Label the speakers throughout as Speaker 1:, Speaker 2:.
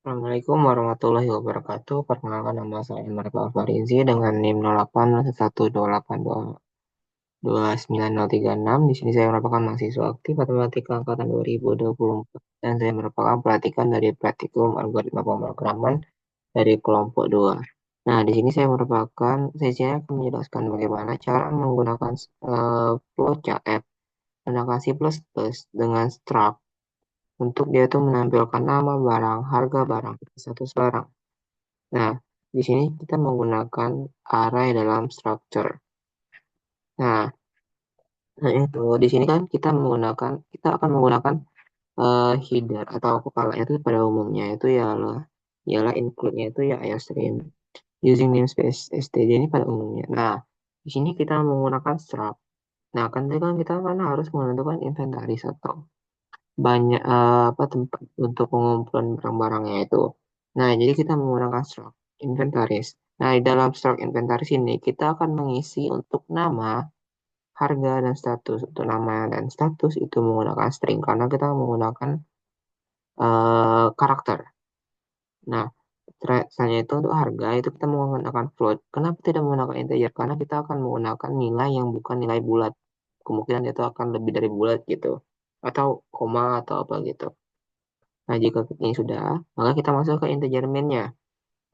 Speaker 1: Assalamualaikum warahmatullahi wabarakatuh. Perkenalkan nama saya Marco Alfarinzi dengan NIM 0811282936. Di sini saya merupakan mahasiswa aktif matematika angkatan 2024 dan saya merupakan pelatihan dari praktikum algoritma pemrograman dari kelompok 2. Nah, di sini saya akan menjelaskan bagaimana cara menggunakan flowchart menggunakan C++ dengan struct untuk dia tuh menampilkan nama barang, harga barang, status barang. Nah, di sini kita menggunakan array dalam structure. Nah, itu di sini kan kita akan menggunakan header atau kepalanya itu pada umumnya itu ialah include-nya itu ya IOStream using namespace std ini pada umumnya. Nah, di sini kita menggunakan struct. Nah, kan kita kan harus menentukan inventaris atau banyak apa tempat untuk pengumpulan barang-barangnya itu. Nah, jadi kita menggunakan struct inventaris. Nah, di dalam struct inventaris ini kita akan mengisi untuk nama, harga, dan status. Untuk nama dan status itu menggunakan string karena kita menggunakan karakter. Nah, selanjutnya itu untuk harga itu kita menggunakan float. Kenapa tidak menggunakan integer? Karena kita akan menggunakan nilai yang bukan nilai bulat. Kemungkinan itu akan lebih dari bulat gitu. Atau koma atau apa gitu. Nah, jika ini sudah, maka kita masuk ke integer main-nya.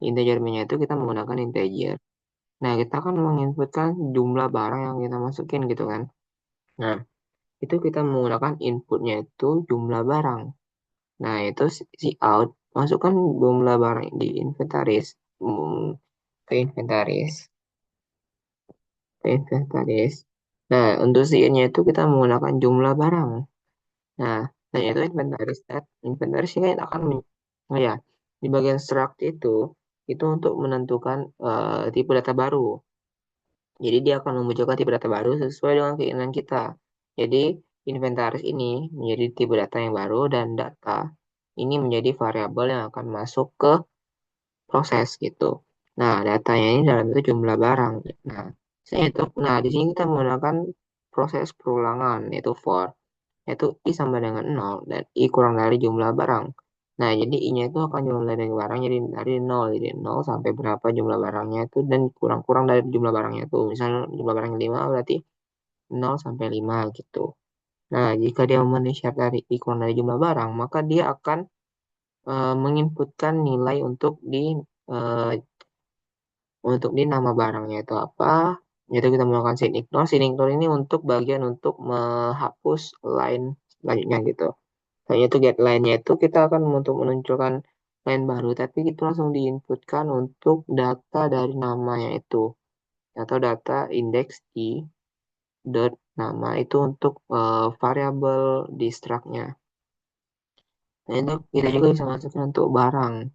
Speaker 1: Integer main-nya itu kita menggunakan integer. Nah, kita akan menginputkan jumlah barang yang kita masukin gitu kan. Nah, itu kita menggunakan inputnya itu jumlah barang. Nah, itu si out, masukkan jumlah barang di inventaris. Hmm, ke inventaris. Ke inventaris. Nah, untuk si in-nya itu kita menggunakan jumlah barang. Nah, dan itu inventaris. Inventaris ini akan oh ya, di bagian struct itu untuk menentukan tipe data baru. Jadi dia akan memunculkan tipe data baru sesuai dengan keinginan kita. Jadi inventaris ini menjadi tipe data yang baru dan data ini menjadi variabel yang akan masuk ke proses gitu. Nah, datanya ini dalam itu jumlah barang. Nah, di sini kita menggunakan proses perulangan yaitu for yaitu I sama dengan 0 dan I kurang dari jumlah barang. Nah, jadi I-nya itu akan jumlah dari barang jadi dari 0. Jadi 0 sampai berapa jumlah barangnya itu dan kurang-kurang dari jumlah barangnya itu. Misalnya jumlah barangnya 5 berarti 0 sampai 5 gitu. Nah, jika dia memenuhi syarat dari I kurang dari jumlah barang, maka dia akan menginputkan nilai eh, untuk di nama barangnya itu apa. Yaitu kita menggunakan sin ignore. Sin ignore ini untuk bagian untuk menghapus line selanjutnya gitu. Hanya itu get line-nya itu kita akan untuk menunjukkan line baru, tapi itu langsung diinputkan untuk data dari namanya itu atau data indeks i dot nama itu untuk variabel di struct-nya. Nah, itu kita juga bisa masukkan untuk barang,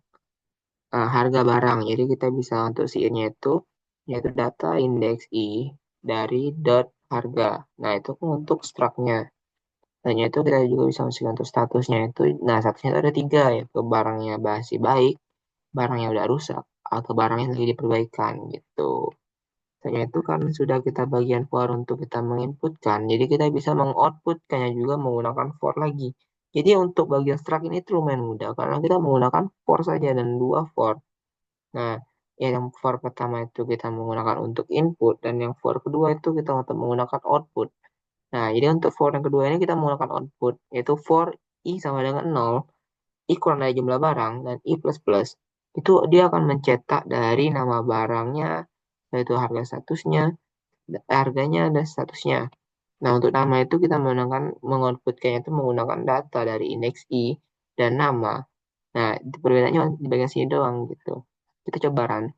Speaker 1: harga barang. Jadi kita bisa untuk nya itu yaitu data indeks i dari dot harga. Nah, itu pun untuk struct-nya. Hanya itu kita juga bisa masukkan untuk statusnya itu. Nah, statusnya itu ada tiga, yaitu barangnya masih baik, barangnya udah rusak, atau barangnya lagi diperbaikan gitu. Hanya itu kan sudah kita bagian for untuk kita menginputkan, jadi kita bisa mengoutputkannya juga menggunakan for lagi. Jadi untuk bagian struct ini itu lumayan mudah karena kita menggunakan for saja dan dua for. Nah, yang for pertama itu kita menggunakan untuk input dan yang for kedua itu kita untuk menggunakan output. Nah, jadi untuk for yang kedua ini kita menggunakan output, yaitu for i sama dengan 0, i kurang dari jumlah barang, dan i plus plus. Itu dia akan mencetak dari nama barangnya, yaitu harganya, dan statusnya. Nah, untuk nama itu kita menggunakan mengoutputkannya itu menggunakan data dari indeks i dan nama. Nah, perbedaannya di bagian sini doang gitu. Kita coba run.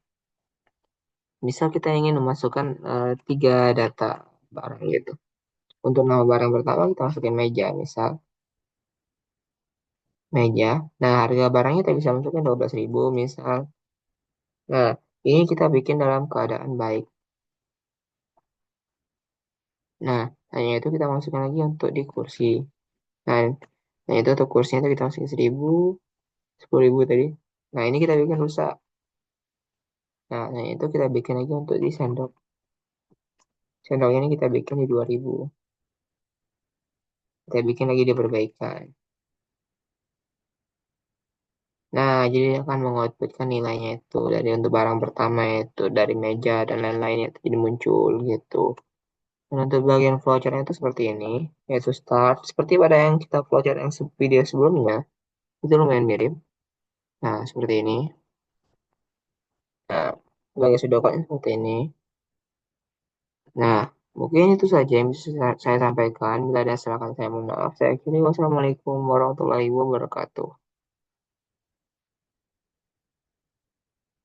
Speaker 1: Misal kita ingin memasukkan tiga data barang gitu. Untuk nama barang pertama kita masukin meja, misal meja. Nah, harga barangnya kita bisa masukin 12.000 misal. Nah, ini kita bikin dalam keadaan baik. Nah, hanya itu kita masukkan lagi untuk di kursi. Nah, nah itu untuk kursinya itu kita masukin 1.000, 10.000 tadi. Nah, ini kita bikin rusak. Nah, itu kita bikin lagi untuk di sendok. Sendoknya ini kita bikin di 2.000. Kita bikin lagi di perbaikan. Nah, jadi dia akan mengoutputkan nilainya itu dari untuk barang pertama itu dari meja dan lain-lainnya itu jadi muncul gitu. Dan untuk bagian flowchart itu seperti ini, yaitu start seperti pada yang kita flowchart yang video sebelumnya, itu lumayan mirip. Nah, seperti ini. Nah, sebagai sudokunya seperti ini. Nah, mungkin itu saja yang bisa saya sampaikan. Bila ada silakan saya mohon maaf. Saya akhiri wassalamualaikum warahmatullahi wabarakatuh.